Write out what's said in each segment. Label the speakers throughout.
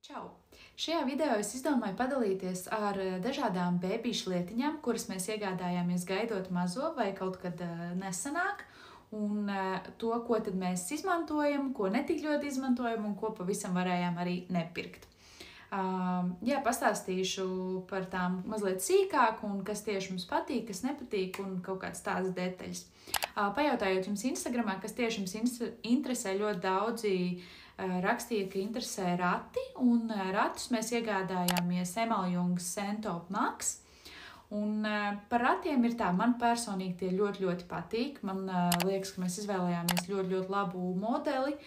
Speaker 1: Čau! Šajā video es izdomāju padalīties ar dažādām bēbīšu lietiņām, kuras mēs iegādājāmies gaidot mazo vai kaut kad nesenāk, un to, ko tad mēs izmantojam, ko netik ļoti izmantojam un ko pavisam varējām arī nepirkt. Jā, pastāstīšu par tām mazliet sīkāk un kas tieši mums patīk, kas nepatīk un kaut kādas tādas detaļas. Pajautājot jums Instagramā, kas tieši jums interesē, ļoti daudzi rakstīja, ka interesē rati, un ratus mēs iegādājāmies Emaljungas Sentop Max. Un par ratiem ir tā, man personīgi tie ļoti, ļoti patīk. Man liekas, ka mēs izvēlējāmies ļoti, ļoti labu modeli,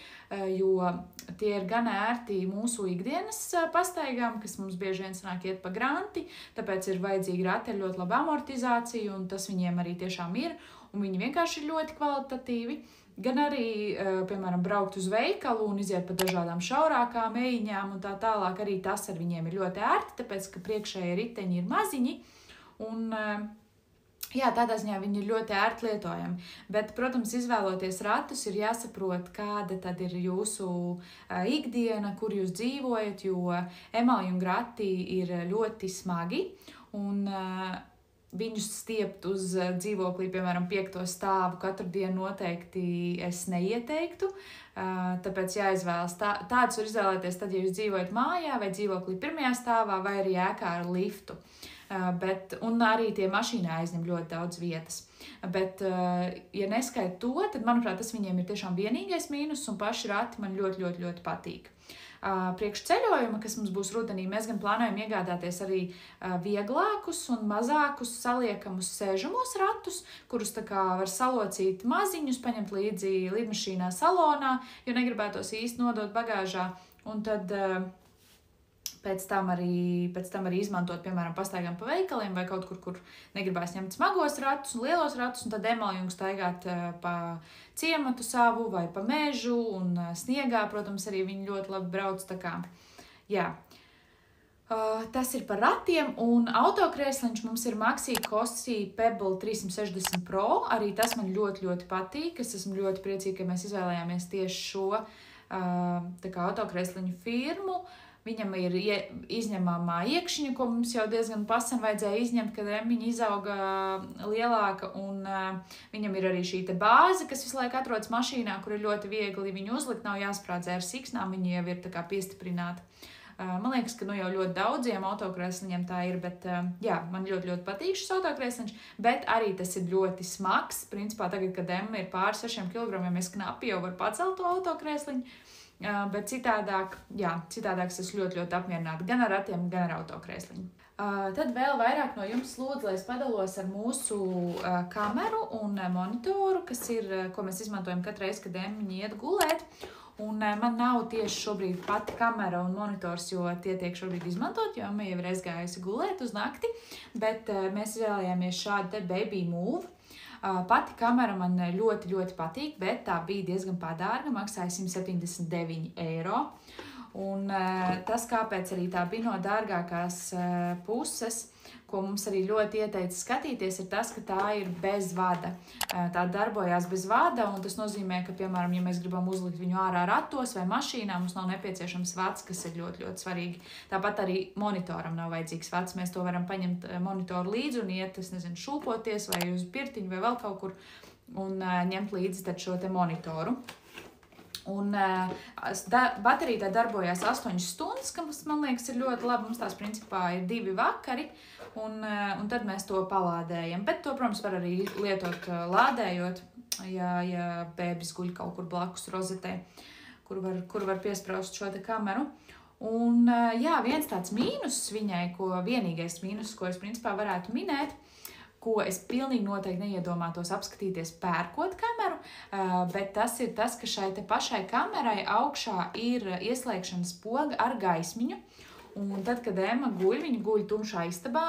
Speaker 1: jo tie ir gan ērti mūsu ikdienas pastaigām, kas mums bieži vien sanāk iet pa granti, tāpēc ir vajadzīgi rati ar ļoti labu amortizāciju, un tas viņiem arī tiešām ir, un viņi vienkārši ir ļoti kvalitatīvi. Gan arī, piemēram, braukt uz veikalu un iziet pa dažādām šaurākām ejiņām un tā tālāk, arī tas ar viņiem ir ļoti ērti, tāpēc, ka priekšējie riteņi ir maziņi un, jā, tādā ziņā viņi ir ļoti ērti lietojami. Bet, protams, izvēloties ratus ir jāsaprot, kāda tad ir jūsu ikdiena, kur jūs dzīvojat, jo emaljunga rati ir ļoti smagi un viņus stiept uz dzīvoklī, piemēram, 5. stāvu katru dienu noteikti es neieteiktu, tāpēc jāizvēlas. Tādus var izvēlēties tad, ja jūs dzīvojat mājā vai dzīvoklī 1. stāvā vai arī ēkā ar liftu. Un arī tie mašīnā aizņem ļoti daudz vietas. Bet, ja neskait to, tad, manuprāt, tas viņiem ir tiešām vienīgais mīnus, un paši rati man ļoti, ļoti, ļoti patīk. Priekš ceļojuma, kas mums būs rudenī, mēs gan plānojam iegādāties arī vieglākus un mazākus saliekamus sēžamos ratus, kurus tā kā var salocīt maziņus, paņemt līdzi lidmašīnā salonā, jo negribētos īsti nodot bagāžā, un tad pēc tam arī izmantot, piemēram, pastaigām pa veikaliem vai kaut kur negribēs ņemt smagos ratus un lielos ratus, un tad emaljungu staigāt pa ciematu savu vai pa mežu un sniegā, protams, arī viņi ļoti labi brauc, tā kā, jā. Tas ir par ratiem, un autokrēsliņš mums ir Maxi Cosi Pebble 360 Pro, arī tas man ļoti, ļoti patīk, es esmu ļoti priecīga, ka mēs izvēlējāmies tieši šo tā kā autokrēsliņu firmu. Viņam ir izņemamā iekšķiņa, ko mums jau diezgan pasen vajadzēja izņemt, kad emiņa izauga lielāka, un viņam ir arī šī te bāze, kas visu laiku atrodas mašīnā, kur ir ļoti viegli viņu uzlikt, nav jāsprādzē ar siksnām, viņi jau ir tā kā piestiprināti. Man liekas, ka jau ļoti daudziem autokrēsliņiem tā ir, bet jā, man ļoti, ļoti patīk šis autokrēsliņš, bet arī tas ir ļoti smags. Principā tagad, kad Emma ir pāri 6 kilogramiem, es knapi jau varu pacelt to autokrēsliņu. Bet citādāk es esmu ļoti, ļoti apmierināta gan ar ratiem, gan ar autokrēsliņu. Tad vēl vairāk no jums lūdzu, lai es padalos ar mūsu kameru un monitoru, ko mēs izmantojam katru reizi, kad Emmiņa iet gulēt. Un man nav tieši šobrīd pati kamera un monitors, jo tie tiek šobrīd izmantot, jo Emma jau ir aizgājusi gulēt uz nakti, bet mēs izvēlējāmies šādu te Baby Move. Pati kamera man ļoti, ļoti patīk, bet tā bija diezgan padārga, maksāja 179 €. Un tas, kāpēc arī tā bija no dārgākās puses, ko mums arī ļoti ieteica skatīties, ir tas, ka tā ir bez vada. Tā darbojās bez vada, un tas nozīmē, ka, piemēram, ja mēs gribam uzlikt viņu ārā ratos vai mašīnā, mums nav nepieciešams vads, kas ir ļoti, ļoti svarīgi. Tāpat arī monitoram nav vajadzīgs vads. Mēs to varam paņemt monitoru līdzi un iet, es nezinu, šūpoties vai uz pirtiņu vai vēl kaut kur un ņemt līdzi tad šo te monitoru. Un baterija tā darbojās 8 stundas, kas, man liekas, ir ļoti labi. Mums tās principā ir 2 vakari, un tad mēs to palādējam. Bet to, protams, var arī lietot lādējot, ja bēbis guļ kaut kur blakus rozetē, kur var piespraust šo te kameru. Un jā, viens tāds mīnus viņai, vienīgais mīnus, ko es principā varētu minēt, ko es pilnīgi noteikti neiedomātos apskatīties pērkot kameru, bet tas ir tas, ka šai te pašai kamerai augšā ir ieslēgšanas poga ar gaismiņu, un tad, kad Emma guļ, viņa guļ tumšā istabā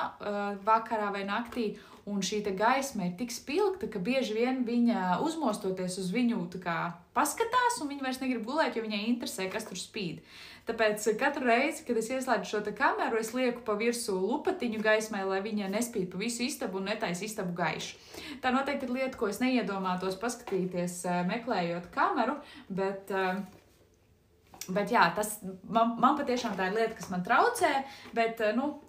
Speaker 1: vakarā vai naktī, un šī te gaisma ir tik spilgta, ka bieži vien viņa uzmostoties uz viņu tā kā paskatās, un viņa vairs negrib gulēt, jo viņai interesē, kas tur spīd. Tāpēc katru reizi, kad es ieslēdzu šo te kameru, es lieku pa virsū lupatiņu gaismai, lai viņa nespīd pa visu istabu un netaisa istabu gaišu. Tā noteikti ir lieta, ko es neiedomātos paskatīties, meklējot kameru, bet Bet jā, tas man patiešām tā ir lieta, kas man traucē, bet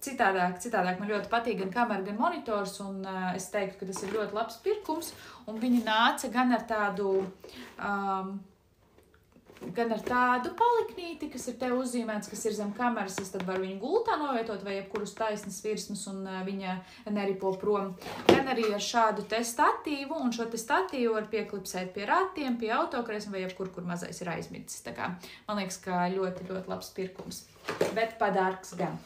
Speaker 1: citādāk man ļoti patīk gan kamera, gan monitors, un es teiktu, ka tas ir ļoti labs pirkums, un viņi nāca gan ar tādu paliknīti, kas ir te uzzīmēts, kas ir zem kameras, es tad varu viņu gultā novietot vai jebkurus taisnas virsmas, un viņa neripo prom. Gan arī ar šādu te statīvu, un šo te statīvu var pieklipsēt pie ratiem, pie autokrēsla vai jebkur, kur mazais ir aizmidzis. Tā kā man liekas, ka ļoti, ļoti labs pirkums. Bet padārgs gan.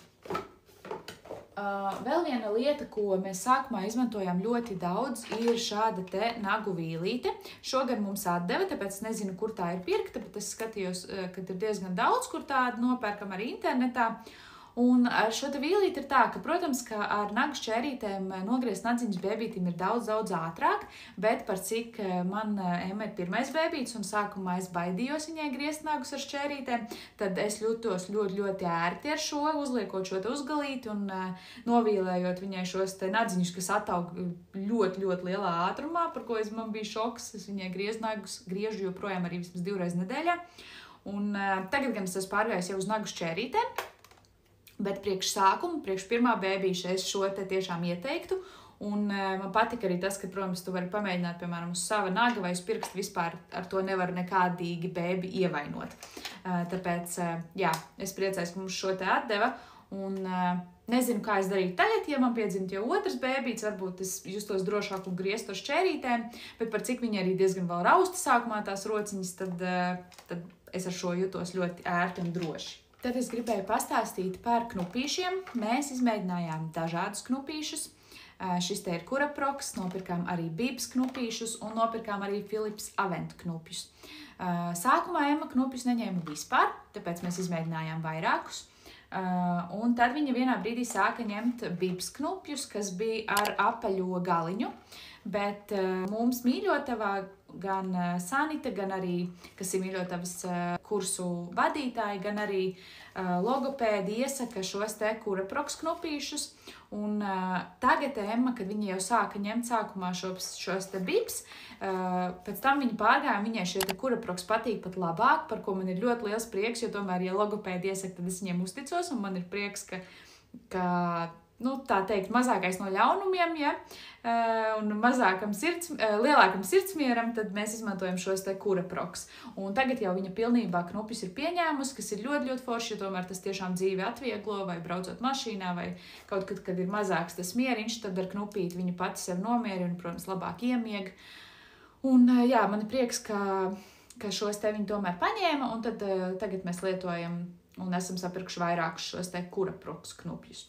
Speaker 1: Vēl viena lieta, ko mēs sākumā izmantojām ļoti daudz, ir šāda te nagu vīlīte. Šogad mums atdeva, tāpēc es nezinu, kur tā ir pirkta, bet es skatījos, ka ir diezgan daudz, kur tādu nopērkam arī internetā. Un ar šo te vīlīti ir tā, ka, protams, ka ar nagu šķērītēm nogriezt nadziņas bēbītim ir daudz ātrāk, bet par cik man Emma ir pirmais bēbīts un sākumā es baidījos viņai griezt nagus ar šķērītēm, tad es jūtos ļoti, ļoti ērti ar šo, uzliekot šo te uzgalīti un novīlējot viņai šos te nadziņus, kas ataug ļoti, ļoti lielā ātrumā, par ko man bija šoks. Es viņai griežu joprojām arī vismaz 2 reizes nedēļā. Un tagad gan es esmu pārgājis jau uz nagu šķērītēm. Bet priekš sākuma, priekš pirmā bēbīša es šo te tiešām ieteiktu. Un man patika arī tas, ka, protams, tu vari pamēģināt, piemēram, uz sava naga vai uz pirkstu vispār ar to nevar nekādīgi bēbi ievainot. Tāpēc, jā, es priecājos, ka mums šo te atdeva. Un nezinu, kā es darītu tagad, ja man piedzimt jau otrs bēbīts, varbūt es justos drošāk un griezt ar šķērītēm, bet par cik viņi arī diezgan vēl rausta sākumā tās rociņas, tad es ar šo jutos ļoti ērti un droši. Tad es gribēju pastāstīt par knupīšiem. Mēs izmēģinājām dažādus knupīšus. Šis te ir Curaprox, nopirkām arī Bibs knupīšus un nopirkām arī Philips Avent knupjus. Sākumā Emma knupjus neņēma vispār, tāpēc mēs izmēģinājām vairākus. Un tad viņa vienā brīdī sāka ņemt Bibs knupjus, kas bija ar apaļo galiņu. Bet mums mīļotavā gan Sanita, gan arī, kas ir mīļotavas kursu vadītāji, gan arī logopēdi iesaka šos te Curaprox knupīšus. Un tagad Emma, kad viņa jau sāka ņemt sākumā šos te Bibs, pēc tam viņa pārgāja, viņai šie te Curaprox patīk pat labāk, par ko man ir ļoti liels prieks, jo tomēr, ja logopēdi iesaka, tad es viņiem uzticos, un man ir prieks, ka tā teikt, mazākais no ļaunumiem, ja, un lielākam sirdsmieram, tad mēs izmantojam šos te Curaprox. Un tagad jau viņa pilnībā knupjus ir pieņēmusi, kas ir ļoti, ļoti forši, jo tomēr tas tiešām dzīvi atvieglo, vai braucot mašīnā, vai kaut kad ir mazāks tas mieriņš, tad ar knupīti viņa pati sev nomierina un, protams, labāk iemieg. Un jā, man ir prieks, ka šos te viņa tomēr paņēma, un tad tagad mēs lietojam un esam sapirkuši vairākus šos te Curaprox knupjus.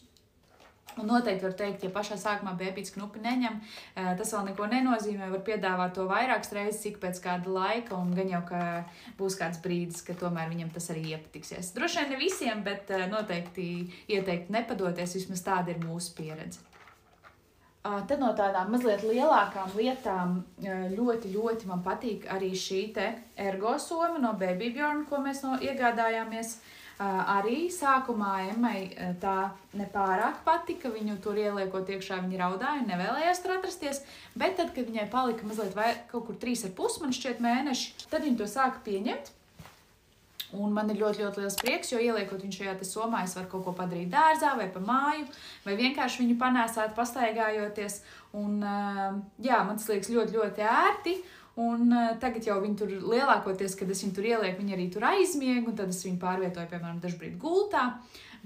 Speaker 1: Un noteikti var teikt, ja pašā sākumā bēbīts knupi neņem, tas vēl neko nenozīmē, var piedāvāt to vairākas reizes, cik pēc kāda laika, un gan jau, ka būs kāds brīdis, ka tomēr viņam tas arī iepatiksies. Droši vien ne visiem, bet noteikti ieteikti nepadoties, vismaz tāda ir mūsu pieredze. Tad no tādām mazliet lielākām lietām ļoti, ļoti man patīk arī šī te ergosoma no Baby Bjorn, ko mēs iegādājāmies. Arī sākumā Emmai tā nepārāk patika, viņu tur ieliekot iekšā, viņa raudāja un nevēlējās tur atrasties, bet tad, kad viņai palika mazliet kaut kur 3,5, man šķiet mēneši, tad viņa to sāka pieņemt. Un man ir ļoti, ļoti liels prieks, jo ieliekot viņu šajā te somā, es varu kaut ko padarīt dārzā vai pa māju, vai vienkārši viņu panēsāt pastaigājoties. Un jā, man tas liekas ļoti, ļoti ērti. Un tagad jau viņi tur lielākoties, kad es viņu tur ielieku, viņi arī tur aizmieg, un tad es viņu pārvietoju, piemēram, dažbrīd gultā.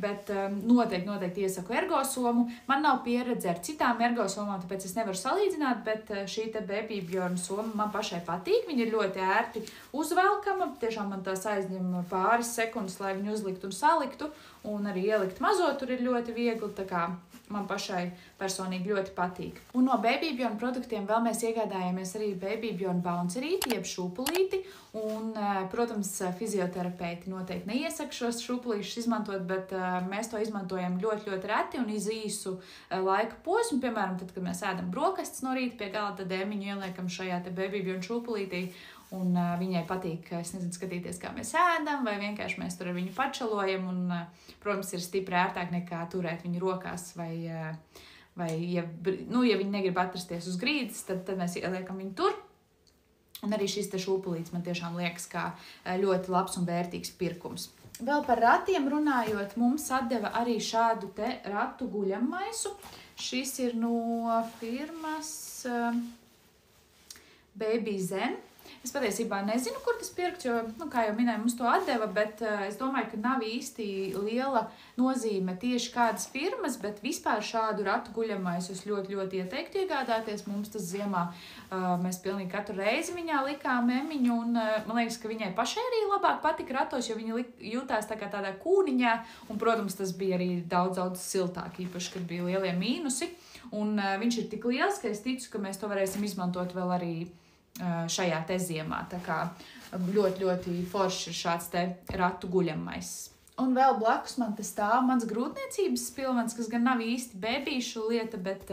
Speaker 1: Bet noteikti iesaku ergosomu. Man nav pieredze ar citām ergosomām, tāpēc es nevaru salīdzināt, bet šī te Baby Bjorn soma man pašai patīk. Viņa ir ļoti ērti uzvelkama. Tiešām man tās aizņem pāris sekundes, lai viņu uzliktu un saliktu. Un arī ielikt mazo tur ir ļoti viegli, tā kā man pašai personīgi ļoti patīk. Un no Baby Bjorn produktiem vēl mēs iegādājāmies arī Baby Bjorn bouncerīti, jeb šūpulīti. Un, protams, fizioterapeiti noteikti neiesaka šos šūpulīšus izmantot, bet mēs to izmantojam ļoti, ļoti reti un iz īsu laika posmu. Piemēram, tad, kad mēs ēdam brokastis no rīta pie gala, tad Emiņu ieliekam šajā te Baby Bjorn šūpulītī. Un viņai patīk, es nezinu, skatīties, kā mēs ēdam, vai vienkārši mēs tur ar viņu pačalojam. Un, protams, ir stipri ērtāk nekā turēt viņu rokās, vai ja viņi negrib atrasties uz grīdas, tad mēs ieliekam viņu tur. Un arī šis te šūpulīts man tiešām liekas kā ļoti labs un vērtīgs pirkums. Vēl par ratiem runājot, mums atdeva arī šādu te ratu guļammaisu. Šis ir no firmas Baby Zen. Es patiesībā nezinu, kur tas pirkt, jo, kā jau minēju, mums to atdeva, bet es domāju, ka nav īsti liela nozīme tieši kādas firmas, bet vispār šādu ratu guļamaisu es ļoti, ļoti ieteiktu iegādāties. Mums tas ziemā mēs pilnīgi katru reizi viņā likām emiņu, un man liekas, ka viņai pašai arī labāk patika ratos, jo viņa jutās tā kā tādā kūniņā, un, protams, tas bija arī daudz siltāk, īpaši, kad bija lielie mīnusi, un viņš ir tik liels, ka es ticu, ka mēs to varēsim izmantot vēl arī šajā te ziemā. Tā kā ļoti, ļoti forši ir šāds te ratu guļamais. Un vēl blakus man te stāv mans grūtniecības spilvens, kas gan nav īsti bēbīšu lieta, bet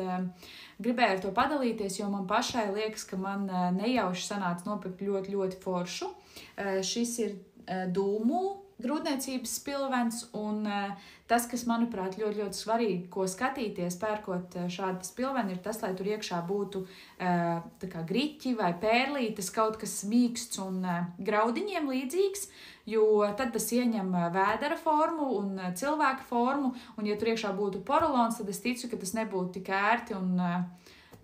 Speaker 1: gribēju ar to padalīties, jo man pašai liekas, ka man nejauši sanāca nopirkt ļoti, ļoti foršu. Šis ir dūmu grūtniecības spilvens, un tas, kas, manuprāt, ļoti, ļoti svarīgi, ko skatīties, pērkot šādu spilveni, ir tas, lai tur iekšā būtu tā kā griķi vai pērlītes, kaut kas mīksts un graudiņiem līdzīgs, jo tad tas ieņem vēdera formu un cilvēka formu, un ja tur iekšā būtu porolons, tad es ticu, ka tas nebūtu tik ērti, un,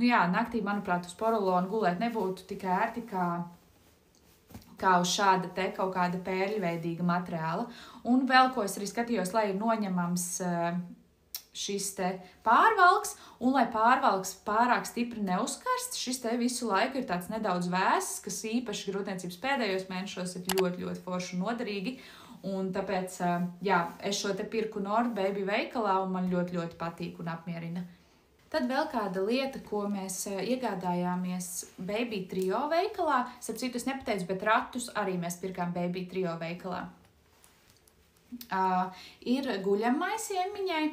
Speaker 1: naktī, manuprāt, uz porolonu gulēt nebūtu tik ērti, kā uz šāda te kaut kāda pērļveidīga materiāla. Un vēl, ko es arī skatījos, lai ir noņemams šis te pārvalks, un lai pārvalks pārāk stipri neuzkarst, šis te visu laiku ir tāds nedaudz vēss, kas īpaši grūtniecības pēdējos mēnešos ir ļoti, ļoti forši un noderīgi. Un tāpēc, es šo te pirku Nord Baby veikalā, un man ļoti, ļoti patīk un apmierina. Tad vēl kāda lieta, ko mēs iegādājāmies Baby Trio veikalā. Starp citu, es nepateicu, bet ratus arī mēs pirkām Baby Trio veikalā. Ir guļamais emiņai.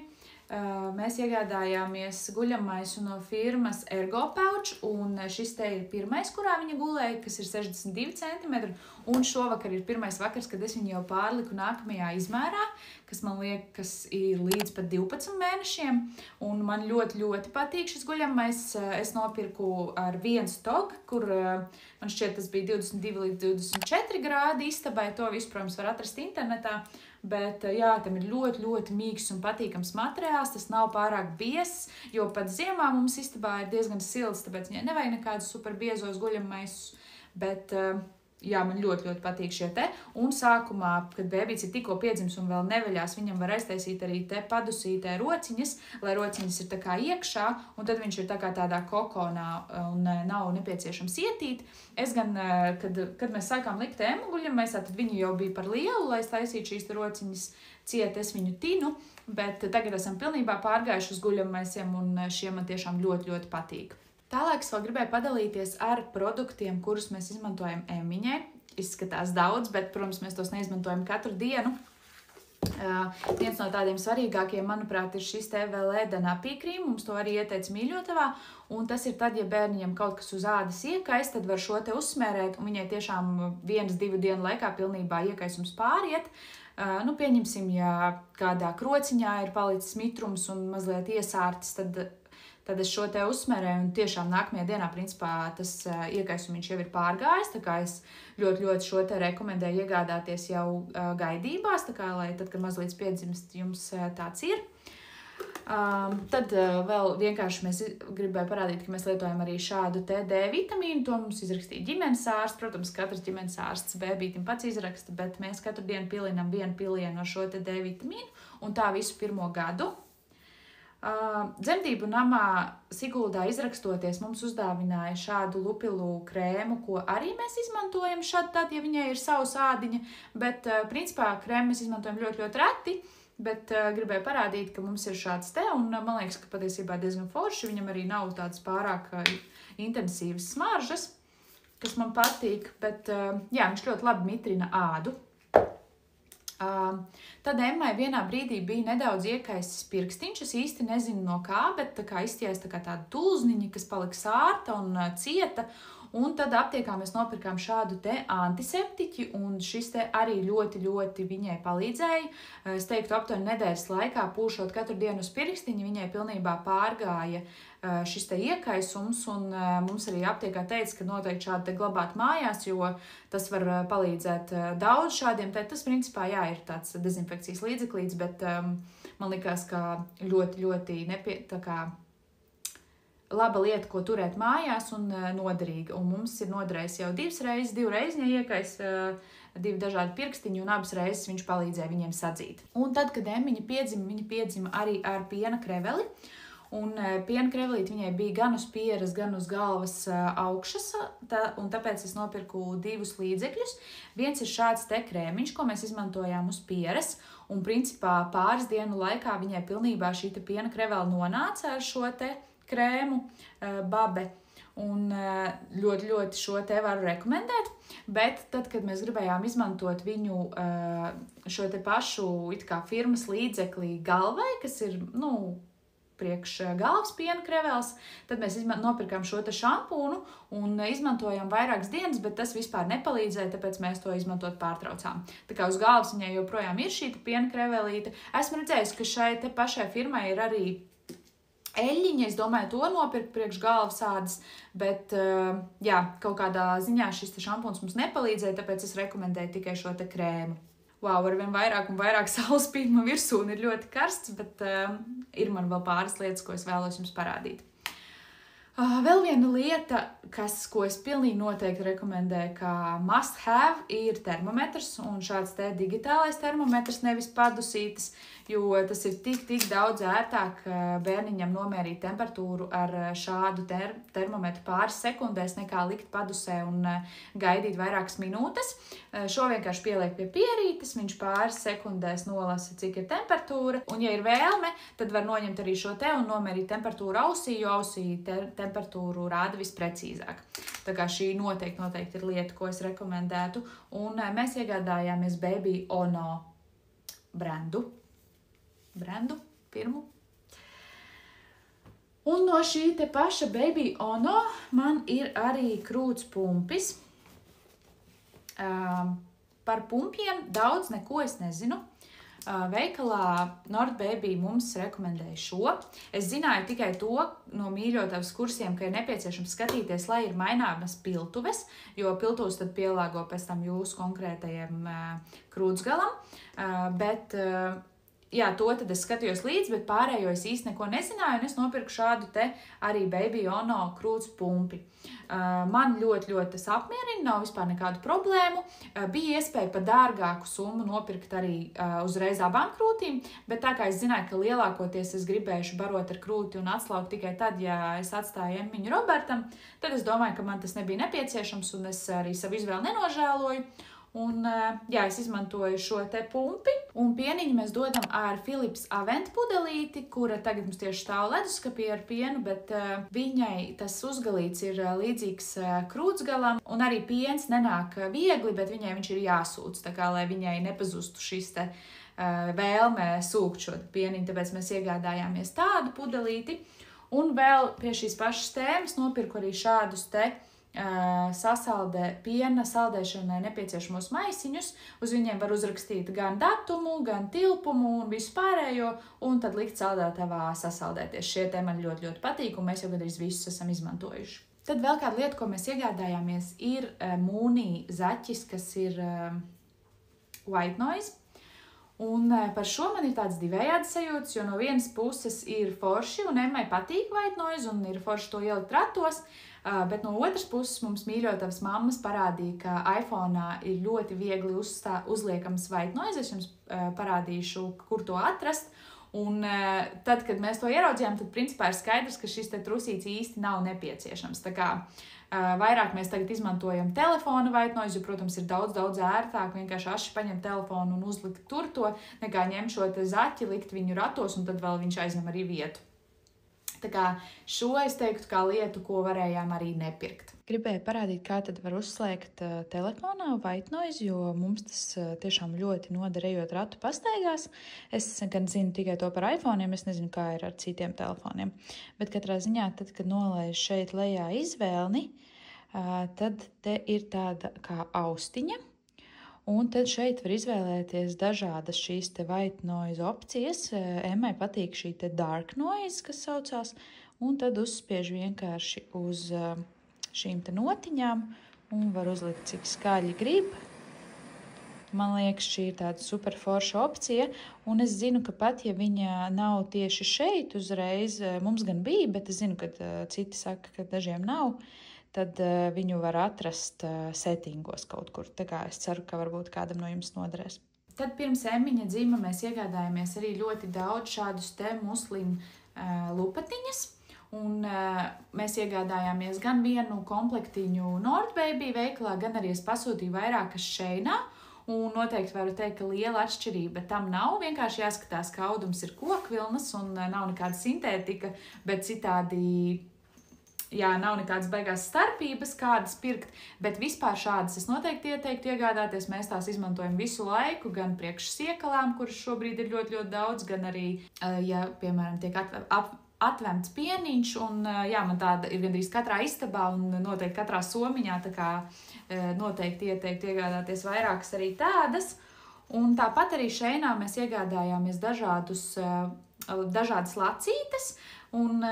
Speaker 1: Mēs iegādājāmies guļamaisu no firmas Ergo Pouch, un šis te ir pirmais, kurā viņa gulēja, kas ir 62 cm, un šovakar ir pirmais vakars, kad es viņu jau pārliku nākamajā izmērā, kas man liekas ir līdz pat 12 mēnešiem, un man ļoti, ļoti patīk šis guļamais. Es nopirku ar 1 stogu, kur man šķiet tas bija 22 līdz 24 grādi istabai, to visu, protams, var atrast internetā. Bet, tam ir ļoti, ļoti mīgs un patīkams materiāls, tas nav pārāk biezs, jo pat ziemā mums istabā ir diezgan silts, tāpēc viņai nevajag nekādus super biezos guļamaisus, bet, man ļoti, ļoti patīk šie te. Un sākumā, kad bēbīts ir tikko piedzimis un vēl neveļās, viņam var aiztaisīt arī te padusītē rociņas, lai rociņas ir tā kā iekšā, un tad viņš ir tā kā tādā kokonā un nav nepieciešams ietīt. Es gan, kad mēs sākām likt emu guļamaisā, tad viņi jau bija par lielu, lai es taisītu šīs rociņas ciet, es viņu tinu, bet tagad esam pilnībā pārgājuši uz guļamaisiem, un šie man tiešām ļoti, ļoti patīk. Tālāk es vēl gribēju padalīties ar produktiem, kurus mēs izmantojam emiņai. Izskatās daudz, bet, protams, mēs tos neizmantojam katru dienu. Viens no tādiem svarīgākiem, manuprāt, ir šis te Veleda napīkrīm. Mums to arī ieteica mīļotavā. Un tas ir tad, ja bērniņam kaut kas uz ādas iekais, tad var šo te uzsmērēt, un viņai tiešām 1-2 dienu laikā pilnībā iekaisums pāriet. Pieņemsim, ja kādā krociņā ir palicis mitrums un mazliet iesārtis, tad es šo te uzsmērēju, un tiešām nākamajā dienā, principā, tas iekaisumiņš jau ir pārgājis, tā kā es ļoti, ļoti šo te rekomendēju iegādāties jau gaidībās, tā kā, lai tad, kad mazliet piedzimst, jums tāds ir. Tad vēl vienkārši mēs gribēju parādīt, ka mēs lietojam arī šādu te D vitamīnu, to mums izrakstīja ģimenes ārsts, protams, katrs ģimenes ārsts bēbītim pats izraksta, bet mēs katru dienu pilinam 1 pilienu no šo te D vitamīnu, un tā visu 1. gadu. Dzemdību namā Siguldā izrakstoties mums uzdāvināja šādu lupilu krēmu, ko arī mēs izmantojam šad tad, ja viņai ir savs ādiņa, bet principā krēmu mēs izmantojam ļoti, ļoti reti, bet gribēju parādīt, ka mums ir šāds te, un man liekas, ka patiesībā diezgan forši, viņam arī nav tādas pārāk intensīvas smaržas, kas man patīk, bet viņš ļoti labi mitrina ādu. Tad Emmai vienā brīdī bija nedaudz iekaisis pirkstiņš, es īsti nezinu no kā, bet tā kā izties tā kā tāda tulzniņa, kas palika sārta un cieta, Un tad aptiekā mēs nopirkām šādu te antiseptiķi, un šis te arī ļoti, ļoti viņai palīdzēja. Es teiktu, aptuveni nedēļas laikā, pūšot katru dienu uz pirkstiņa, viņai pilnībā pārgāja šis te iekaisums, un mums arī aptiekā teica, ka noteikti šādi te glabāt mājās, jo tas var palīdzēt daudz šādiem te. Tas, principā, jā, ir tāds dezinfekcijas līdzeklīts, bet man likās, ka ļoti, ļoti laba lieta, ko turēt mājās un noderīga. Un mums ir noderējis jau divreiz viņa iekais, 2 dažādi pirkstiņi, un abas reizes viņš palīdzēja viņiem sadzīt. Un tad, kad Emmiņa piedzima arī ar piena kreveli, un piena krevelīte viņai bija gan uz pieres, gan uz galvas augšas, un tāpēc es nopirku 2 līdzekļus. Viens ir šāds te krēmiņš, ko mēs izmantojām uz pieres, un principā pāris dienu laikā viņai pilnībā šī te piena krevela nonāca ar šo te krēmu, babe, un ļoti, ļoti šo te varu rekomendēt, bet tad, kad mēs gribējām izmantot viņu šo te pašu it kā firmas līdzekli galvai, kas ir, priekš galvas piena krevels, tad mēs nopirkām šo te šampūnu un izmantojām vairākas dienas, bet tas vispār nepalīdzēja, tāpēc mēs to izmantot pārtraucām. Tā kā uz galvas viņai joprojām ir šī piena krevelīte. Esmu redzējusi, ka šai te pašai firmai ir arī eļļiņa, es domāju, to nopirkt priekš galvas ādas, bet, jā, kaut kādā ziņā šis te šampūns mums nepalīdzēja, tāpēc es rekomendēju tikai šo te krēmu. Arvien vairāk un vairāk saules spīd man virsū un ir ļoti karsts, bet ir man vēl pāris lietas, ko es vēlos jums parādīt. Vēl viena lieta, ko es pilnīgi noteikti rekomendēju, kā must have, ir termometrs, un šāds te digitālais termometrs, nevis padusītas, jo tas ir tik daudz ērtāk bērniņam nomērīt temperatūru ar šādu termometru pāris sekundēs, nekā likt padusē un gaidīt vairākas minūtes. Šo vienkārši pieliek pie pierītes, viņš pāris sekundēs nolasa, cik ir temperatūra, un ja ir vēlme, tad var noņemt arī šo te un nomērīt temperatūru ausī, jo ausī temperatūru rāda visprecīzāk. Tā kā šī noteikti ir lieta, ko es rekomendētu, un mēs iegādājāmies Baby Ono brendu, firmu. Un no šī te paša Baby Ono man ir arī krūts pumpis. Par pumpiem daudz neko es nezinu. Veikalā Nordbaby mums rekomendēja šo. Es zināju tikai to no mīļotavas kursiem, ka ir nepieciešams skatīties, lai ir maināmas piltuves, jo piltuvs tad pielāgo pēc tam jūsu konkrētajiem krūtsgalam. Bet jā, to tad es skatījos līdzi, bet pārējo es īsti neko nezināju, un es nopirku šādu te arī Baby Ono krūts pumpi. Man ļoti tas apmierina, nav vispār nekādu problēmu. Bija iespēja par dārgāku summu nopirkt arī uzreiz abām krūtīm, bet tā kā es zināju, ka lielākoties es gribēšu barot ar krūti un atslaukt tikai tad, ja es atstāju Emmiņu Robertam, tad es domāju, ka man tas nebija nepieciešams, un es arī savu izvēli nenožēloju. Un, jā, es izmantoju šo te pumpi, un pieniņu mēs dodam ar Philips Avent pudelīti, kura tagad mums tieši stāv leduskapī ar pienu, bet viņai tas uzgalīts ir līdzīgs krūtsgalam, un arī piens nenāk viegli, bet viņai viņš ir jāsūc, tā kā, lai viņai nepazustu šis te vēlme sūkt šo pieniņu, tāpēc mēs iegādājāmies tādu pudelīti, un vēl pie šīs pašas tēmas nopirku arī šādus te piena saldēšanai nepieciešamos maisiņus. Uz viņiem var uzrakstīt gan datumu, gan tilpumu un visu pārējo, un tad likt saldētavā sasaldēties. Šie te man ļoti patīk, un mēs jau gandrīz visus esam izmantojuši. Tad vēl kāda lieta, ko mēs iegādājāmies, ir Mūnī zaķis, kas ir white noise. Un par šo man ir tāds divējāds sajūtas, jo no vienas puses ir forši, un Emmai patīk white noise, un ir forši to ielikt ratos, bet no otras puses mums mīļotavas mammas parādīja, ka iPhone'ā ir ļoti viegli uzliekams white noise. Es jums parādīšu, kur to atrast. Un tad, kad mēs to ieraudzījām, tad principā ir skaidrs, ka šis te trusīts īsti nav nepieciešams. Tā kā vairāk mēs tagad izmantojam telefona white noise, jo, protams, ir daudz ērtāk vienkārši aši paņemt telefonu un uzlikt tur to, nekā ņemt šo te zaķi, likt viņu ratos, un tad vēl viņš aizņem arī vietu. Tā kā šo es teiktu kā lietu, ko varējām arī nepirkt. Gribēju parādīt, kā tad var uzslēgt telefonā white noise, jo mums tas tiešām ļoti noderējot ratu pastaigās. Es gan zinu tikai to par iPhone'iem, es nezinu, kā ir ar citiem telefoniem. Bet katrā ziņā, tad, kad nolaiž šeit lejā izvēlni, tad te ir tāda kā austiņa. Un tad šeit var izvēlēties dažādas šīs te white noise opcijas. Emmai patīk šī te dark noise, kas saucās, un tad uzspiež vienkārši uz šīm te notiņām un var uzlikt, cik skaļi grib. Man liekas, šī ir tāda super forša opcija, un es zinu, ka pat, ja viņa nav tieši šeit uzreiz, mums gan bija, bet es zinu, ka citi saka, ka dažiem nav, tad viņu var atrast settingos kaut kur. Tā kā es ceru, ka varbūt kādam no jums noderēs. Tad pirms Emmiņa dzima mēs iegādājāmies arī ļoti daudz šādus te muslinu lupatiņas. Un mēs iegādājāmies gan vienu komplektiņu Nordbaby veikalā, gan arī es pasūtīju vairākas Šeinā. Un noteikti varu teikt, ka liela atšķirība tam nav. Vienkārši jāskatās, ka audums ir kokvilnas un nav nekāda sintētika, bet citādi, jā, nav nekādas baigās starpības, kādas pirkt. Bet vispār šādas es noteikti ieteiktu iegādāties. Mēs tās izmantojam visu laiku, gan priekš siekalām, kuras šobrīd ir ļoti, ļoti daudz, gan arī, ja, piemēram, tiek atvemts pieniņš, un jā, man tāda ir gandrīz katrā istabā un noteikti katrā somiņā, tā kā noteikti ieteiktu iegādāties vairākas arī tādas. Un tāpat arī Šeinā mēs iegādājāmies dažādas lacītes, un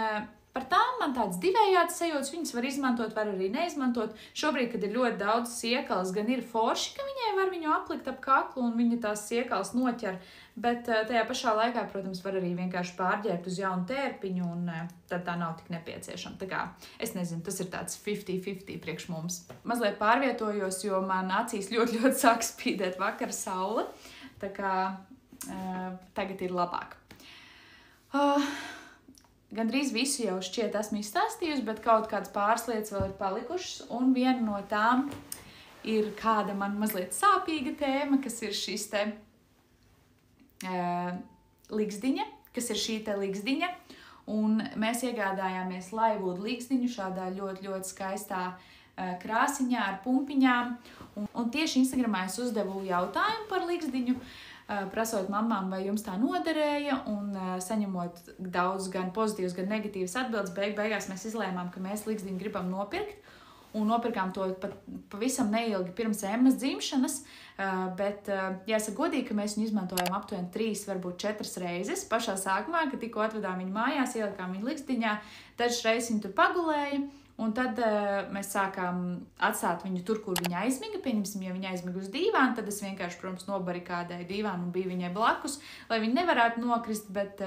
Speaker 1: par tām man tāds divējāds sajūtas, viņas var izmantot, var arī neizmantot. Šobrīd, kad ir ļoti daudz siekalas, gan ir forši, ka viņai var viņu aplikt ap kaklu un viņa tās siekalas noķer, bet tajā pašā laikā, protams, var arī vienkārši pārģērbt uz jaunu tērpiņu un tad tā nav tik nepieciešama. Tā kā, es nezinu, tas ir tāds 50-50 priekš mums. Mazliet pārvietojos, jo man acīs ļoti, ļoti sāk spīdēt vakara saule, tā kā tagad ir labāk. Gandrīz visu jau šķiet esmu izstāstījusi, bet kaut kādas pāris lietas vēl ir palikušas, un viena no tām ir kāda man mazliet sāpīga tēma, kas ir šis te ligzdiņa, kas ir šī te ligzdiņa, un mēs iegādājāmies Laivudu ligzdiņu šādā ļoti, ļoti skaistā krāsiņā ar pumpiņām, un tieši Instagramā es uzdevu jautājumu par ligzdiņu, prasot mamām, vai jums tā noderēja, un saņemot daudz gan pozitīvas, gan negatīvas atbildes, beigās mēs izlēmām, ka mēs ligzdiņu gribam nopirkt, un nopirkām to pat pavisam neilgi pirms Emmas dzimšanas, bet jāsaka godīgi, ka mēs viņu izmantojām aptuveni 3, varbūt 4 reizes. Pašā sākumā, kad tikko atvedām viņu mājās, ielikām viņu ligzdiņā, dažas reizes viņu tur pagulēja, un tad mēs sākām atstāt viņu tur, kur viņa aizmiga. Pieņemsim, ja viņa aizmiga uz dīvānu, tad es vienkārši, protams, nobarikādēju dīvānu un biju viņai blakus, lai viņa nevarētu nokrist, bet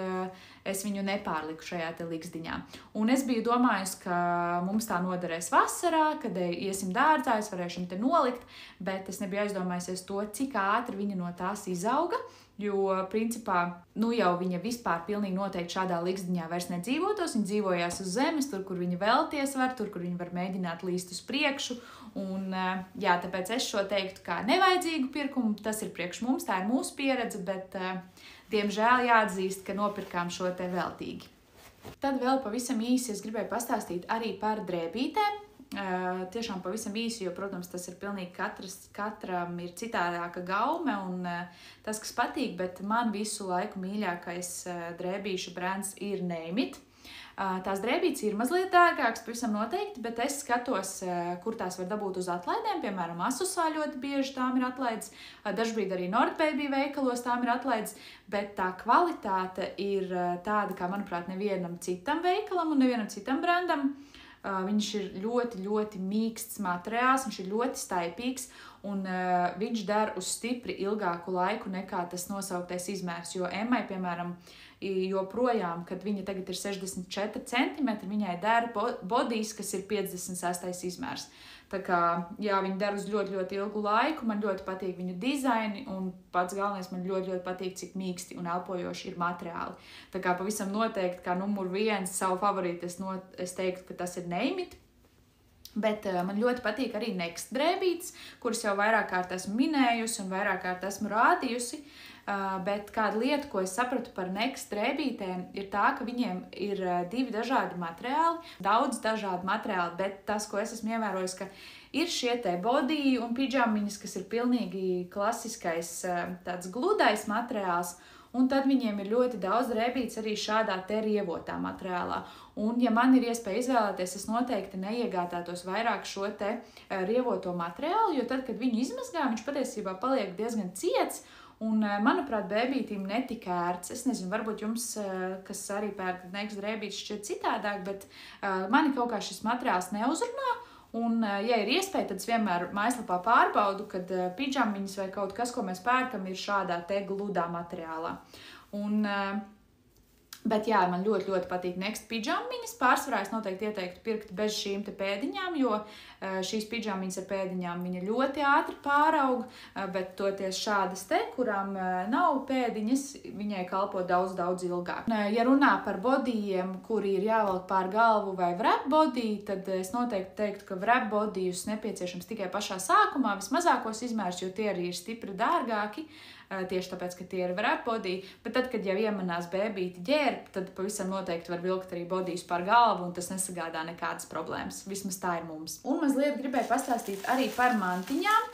Speaker 1: es viņu nepārliku šajā te ligzdiņā. Un es biju domājusi, ka mums tā noderēs vasarā, kad iesim dārzā, es varēšu te nolikt, bet es nebiju aizdomājusies to, cik ātri viņa no tās izauga. Jo, principā, nu jau viņa vispār pilnīgi noteikti šādā ligzdiņā vairs nedzīvotos. Viņa dzīvojās uz zemes, tur, kur viņa vēlties var, tur, kur viņa var mēģināt līst uz priekšu. Un, jā, tāpēc es šo teiktu kā nevajadzīgu pirkumu. Tas ir priekš mums, tā ir mūsu pieredze, bet, diemžēl, jāatzīst, ka nopirkām šo te veltīgi. Tad vēl pavisam īsi es gribēju pastāstīt arī par drēbītēm. Tiešām pavisam īsi, jo, protams, tas ir pilnīgi katram ir citādāka gaume un tas, kas patīk, bet man visu laiku mīļākais drēbīšu brands ir Name It. Tās drēbītes ir mazliet dārgākas, pavisam noteikti, bet es skatos, kur tās var dabūt uz atlaidēm. Piemēram, Asusā ļoti bieži tām ir atlaides, dažbrīd arī Nordbaby veikalos tām ir atlaides, bet tā kvalitāte ir tāda, kā, manuprāt, nevienam citam veikalam un nevienam citam brandam. Viņš ir ļoti, ļoti mīksts materiāls, viņš ir ļoti staipīgs un viņš der uz stipri ilgāku laiku nekā tas nosauktais izmērs, jo Emmai, piemēram, joprojām, kad viņa tagad ir 64 cm, viņai der bodijs, kas ir 56. izmērs. Tā kā, jā, viņi der uz ļoti, ļoti ilgu laiku, man ļoti patīk viņu dizaini, un pats galvenais man ļoti, ļoti patīk, cik mīksti un elpojoši ir materiāli. Tā kā pavisam noteikti, kā numur 1 savu favorītu, es teiktu, ka tas ir Name It. Bet man ļoti patīk arī Next drēbītes, kuras jau vairāk kārt esmu minējusi un vairāk kārt esmu rādījusi. Bet kāda lieta, ko es sapratu par Next drēbītēm, ir tā, ka viņiem ir 2 dažādi materiāli, daudz dažādi materiāli, bet tas, ko es esmu ievērojis, ka ir šie te bodiji un pidžamiņas, kas ir pilnīgi klasiskais tāds gludais materiāls, un tad viņiem ir ļoti daudz drēbītes arī šādā te rievotā materiālā. Un, ja man ir iespēja izvēlēties, es noteikti neiegādātos vairāk šo te rievoto materiālu, jo tad, kad viņu izmazgā, viņš patiesībā paliek diezgan ciets, un, manuprāt, bēbītīm netika ērts. Es nezinu, varbūt jums, kas arī pērkat Next drēbītes, šķiet citādāk, bet mani kaut kā šis materiāls neuzrunā. Un, ja ir iespēja, tad es vienmēr mājaslapā pārbaudu, kad pidžamiņas vai kaut kas, ko mēs pērkam, ir šādā te gludā materiālā. Un, bet jā, man ļoti, ļoti patīk Next pidžamiņas. Pārsvarā es noteikti ieteiktu pirkt bez šīm te pēdiņām, jo šīs pidžamiņas ar pēdiņām viņa ļoti ātri pāraug, bet toties šādas te, kurām nav pēdiņas, viņai kalpo daudz, daudz ilgāk. Ja runā par bodijiem, kuri ir jāvelk pār galvu vai wrap body, tad es noteikti teiktu, ka wrap bodijus nepieciešams tikai pašā sākumā, vismazākos izmērs, jo tie arī ir stipri dārgāki. Tieši tāpēc, ka tie ir wrap body, bet tad, kad jau iemanās bēbīti ģērb, tad pavisam noteikti var vilkt arī bodijus pār galvu, un tas nesagādā nekādas problēmas. Vismaz tā ir mums. Un mazliet gribēju pastāstīt arī par mantiņām.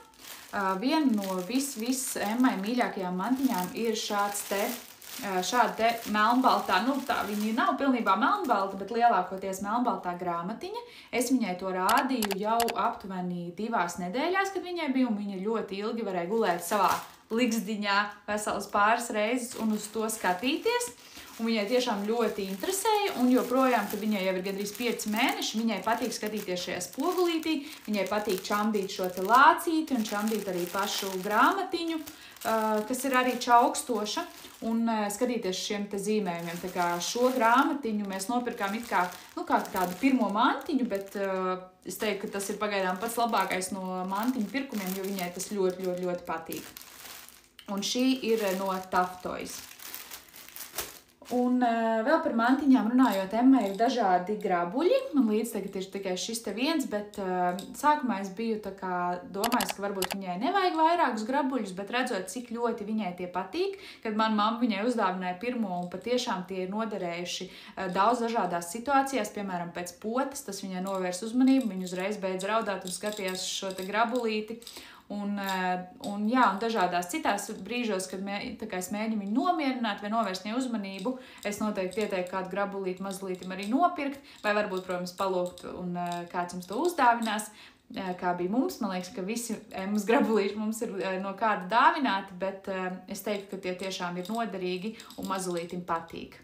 Speaker 1: Viena no Emmai mīļākajām mantiņām ir šāda te melnbaltā, tā viņa nav pilnībā melnbalta, bet lielākoties melnbaltā grāmatiņa. Es viņai to rādīju jau aptuveni 2 nedēļās, kad viņai bija, un viņa ļoti ilgi varēja gulēt savā liksdiņā veselas pāris reizes un uz to skatīties. Un viņai tiešām ļoti interesēja, un joprojām, kad viņai jau ir gandrīz 5 mēneši, viņai patīk skatīties šajā spogulītī, viņai patīk čamdīt šo te lācīti un čamdīt arī pašu grāmatiņu, kas ir arī čaukstoša, un skatīties šiem te zīmējumiem. Tā kā šo grāmatiņu mēs nopirkām it kā tādu pirmo mantiņu, bet es teiktu, ka tas ir pagaidām pats labākais no mantiņu pirkumiem, jo viņai tas ļoti, ļoti, ļoti patīk. Un šī ir no Tough Toys. Un vēl par mantiņām runājot, Emmai ir dažādi grabuļi. Man līdz tagad ir tikai šis te viens, bet sākumā es biju tā kā domājis, ka varbūt viņai nevajag vairākus grabuļus, bet redzot, cik ļoti viņai tie patīk, kad man mamma viņai uzdāvināja pirmo, un patiešām tie ir noderējuši daudz dažādās situācijās, piemēram, pēc potes, tas viņai novērs uzmanību, viņa uzreiz beidz raudāt un skatījās šo te grabulīti. Un dažādās citās brīžos, kad es mēģinu viņu nomierināt vai novērst viņai uzmanību, es noteikti ieteiktu kādu grabulīti mazlītim arī nopirkt, vai varbūt, protams, palūgt un kāds jums to uzdāvinās, kā bija mums. Man liekas, ka visi Emmas grabulīši mums ir no kāda dāvināti, bet es teiktu, ka tie tiešām ir noderīgi un mazlītim patīk.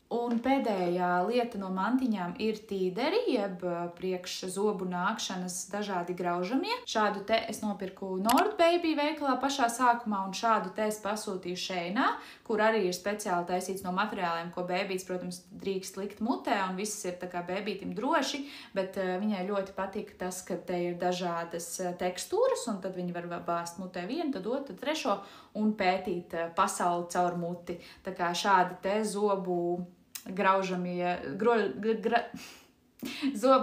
Speaker 1: Un pēdējā lieta no mantiņām ir tīderi, jeb priekš zobu nākšanas dažādi graužamie. Šādu te es nopirku Nordbaby veikalā pašā sākumā, un šādu te es pasūtīju Sheinā, kur arī ir speciāli taisīts no materiāliem, ko bēbīts, protams, drīkst likt mutē, un viss ir tā kā bēbītim droši, bet viņai ļoti patīk tas, ka te ir dažādas tekstūras, un tad viņi var bāzt mutē vienu, tad otru, tad trešo, un pētīt pasauli caur muti. Tā kā šādi te zobu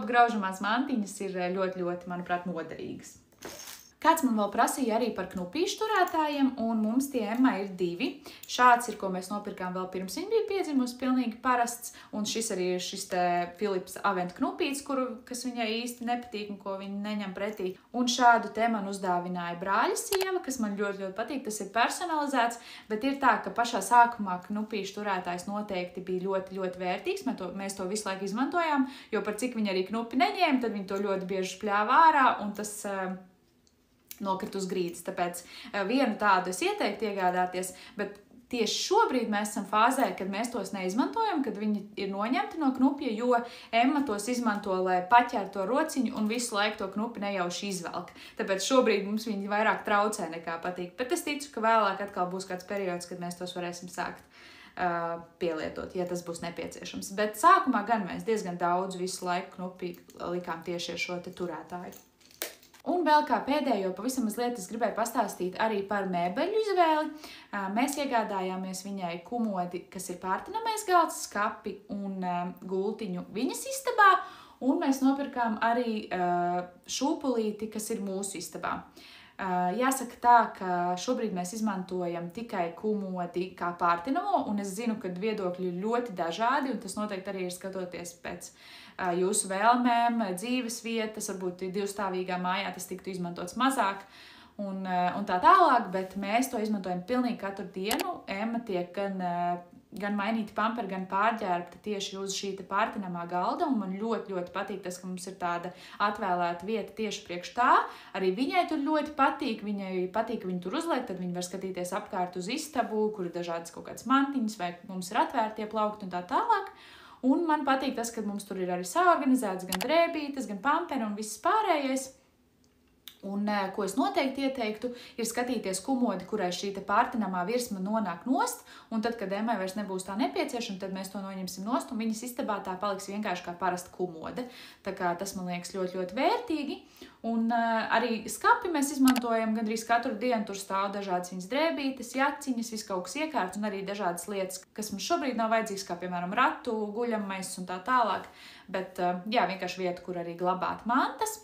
Speaker 1: graužamās mantiņas ir ļoti, ļoti, manuprāt, noderīgas. Kāds man vēl prasīja arī par knupīšu turētājiem, un mums tie Emmai ir 2. Šāds ir, ko mēs nopirkām vēl pirms viņa bija piedzimusi, pilnīgi parasts, un šis arī ir šis te Philips Avent knupīts, kas viņai īsti nepatīk un ko viņa neņem pretī. Un šādu te man uzdāvināja brāļa sieva, kas man ļoti, ļoti patīk, tas ir personalizēts, bet ir tā, ka pašā sākumā knupīšu turētājs noteikti bija ļoti, ļoti vērtīgs, mēs to visu laiku izmantojām, jo par cik viņa arī knupi neņēma, tad viņa to ļoti bieži špļāva ārā, un tas nokrit uz grīdas. Tāpēc vienu tādu es ieteiktu iegādāties, bet tieši šobrīd mēs esam fāzē, kad mēs tos neizmantojam, kad viņi ir noņemti no knupja, jo Emma tos izmanto, lai paķer to rociņu un visu laiku to knupi nejauši izvelk. Tāpēc šobrīd mums viņi vairāk traucē nekā patīk. Bet es ticu, ka vēlāk atkal būs kāds periods, kad mēs tos varēsim sākt pielietot, ja tas būs nepieciešams. Bet sākumā gan mēs diezgan daudz visu laiku knupi likām tieši ar šo te turētāju. Un vēl kā pēdējo pavisam mazliet es gribēju pastāstīt arī par mēbeļu izvēli. Mēs iegādājāmies viņai kumodi, kas ir pārtinamais galds, skapi un gultiņu viņas istabā, un mēs nopirkām arī šūpulīti, kas ir mūsu istabā. Jāsaka tā, ka šobrīd mēs izmantojam tikai kumodi kā pārtinamo, un es zinu, ka viedokļi ir ļoti dažādi, un tas noteikti arī ir skatoties pēc jūsu vēlmēm, dzīves vietas, varbūt divstāvīgā mājā tas tiktu izmantots mazāk. un tā tālāk, bet mēs to izmantojam pilnīgi katru dienu. Emma tiek gan mainīti pamperi, gan pārģērbti tieši uz šī pārtinamā galda, un man ļoti, ļoti patīk tas, ka mums ir tāda atvēlēta vieta tieši priekš tā. Arī viņai tur ļoti patīk, viņai patīk, ka viņi tur uzliek, tad viņi var skatīties apkārt uz istabu, kur ir dažādas kaut kādas mantiņas, vai mums ir atvērtie plaukti un tā tālāk. Un man patīk tas, ka mums tur ir arī saorganizēts gan drēbītes, gan pamperi un viss pārējais. Un, ko es noteikti ieteiktu, ir skatīties kumodi, kurai šī pārtinamā virsma nonāk nost, un tad, kad Emmai vairs nebūs tā nepieciešama, tad mēs to noņemsim nost, un viņas istabā tā paliks vienkārši kā parasta kumode. Tā kā tas man liekas ļoti, ļoti vērtīgi. Un arī skapi mēs izmantojam gandrīz katru dienu, tur stāv dažādas viņas drēbītes, jaciņas, viss kaut kas iekārts, un arī dažādas lietas, kas mums šobrīd nav vajadzīgas, kā piemēram ratu, guļamais un tā tālāk, bet jā, vienkārši vieta, kur arī glabāt mantas.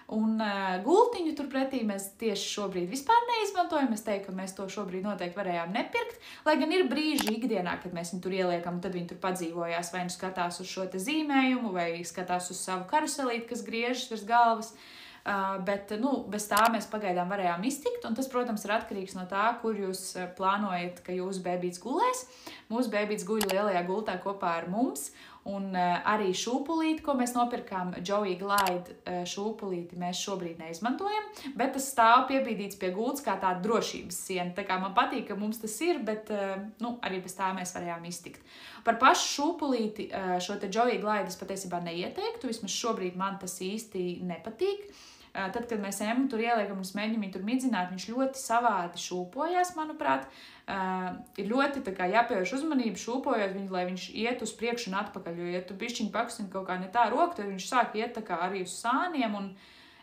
Speaker 1: Un gultiņu turpretī mēs tieši šobrīd vispār neizmantojam. Es teiktu, ka mēs to šobrīd noteikti varējām nepirkt, lai gan ir brīži ikdienā, kad mēs viņu tur ieliekam, tad viņi tur padzīvojās, vai nu skatās uz šo te zīmējumu, vai skatās uz savu karuselīti, kas griežas virs galvas. Bet bez tā mēs pagaidām varējām iztikt, un tas, protams, ir atkarīgs no tā, kur jūs plānojat, ka jūsu bēbīts gulēs. Mūsu bēbīts guļ lielajā gultā kopā ar mums, un arī šūpulīti, ko mēs nopirkām, Joey Glide šūpulīti, mēs šobrīd neizmantojam, bet tas stāv piebīdīts pie gultas kā tāda drošības siena. Tā kā man patīk, ka mums tas ir, bet arī bez tā mēs varējām iztikt. Par pašu šūpulīti šo te Joey Glide es patiesībā neieteiktu, vismaz šobrīd man tas īsti nepatīk. Tad, kad mēs Emmu tur ieliekam un mēģinām viņu tur midzināt, viņš ļoti savādi šūpojās, manuprāt. Ir ļoti jāpievērš uzmanību šūpojot viņu, lai viņš iet uz priekšu un atpakaļ, jo, ja tu bišķiņ pakustini kaut kā ne tā roku, tad viņš sāk iet arī uz sāniem, un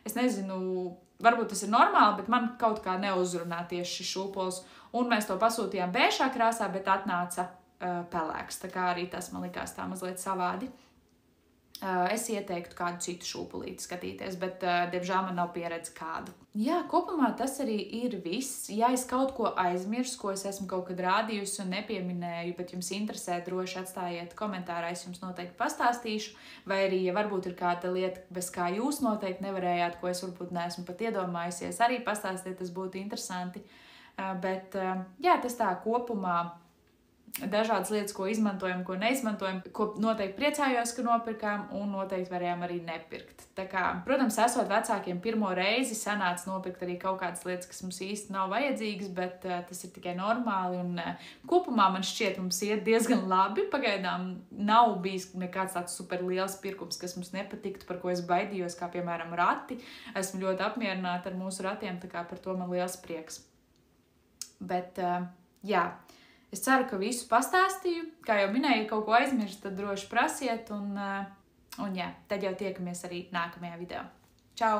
Speaker 1: es nezinu, varbūt tas ir normāli, bet man kaut kā neuzrunā tieši šis šūpols, un mēs to pasūtījām bēšā krāsā, bet atnāca pelēks, tā kā arī tas man likās tā mazliet savādi. Es ieteiktu kādu citu šūpulīti skatīties, bet, diemžēl, man nav pieredze kādu. Jā, kopumā tas arī ir viss. Ja es kaut ko aizmirsu, ko es esmu kaut kad rādījusi un nepieminēju, bet jums interesē, droši atstājiet komentārā, es jums noteikti pastāstīšu. Vai arī, ja varbūt ir kāda lieta, bez kā jūs noteikti nevarējāt, ko es varbūt neesmu pat iedomājusies, arī pastāstiet, tas būtu interesanti. Bet, jā, tas tā kopumā. Dažādas lietas, ko izmantojam, ko neizmantojam, ko noteikti priecājos, ka nopirkām, un noteikti varējām arī nepirkt. Tā kā, protams, esot vecākiem pirmo reizi, sanāca nopirkt arī kaut kādas lietas, kas mums īsti nav vajadzīgas, bet tas ir tikai normāli, un kopumā man šķiet, mums iet diezgan labi. Pagaidām nav bijis nekāds tāds super liels pirkums, kas mums nepatiktu, par ko es baidījos, kā piemēram rati. Esmu ļoti apmierināta ar mūsu ratiem, tā kā par to man liels prieks. Bet, jā. Es ceru, ka visu pastāstīju. Kā jau minēju, ja kaut ko aizmirst, tad droši prasiet. Un jā, tad jau tiekamies arī nākamajā video. Čau!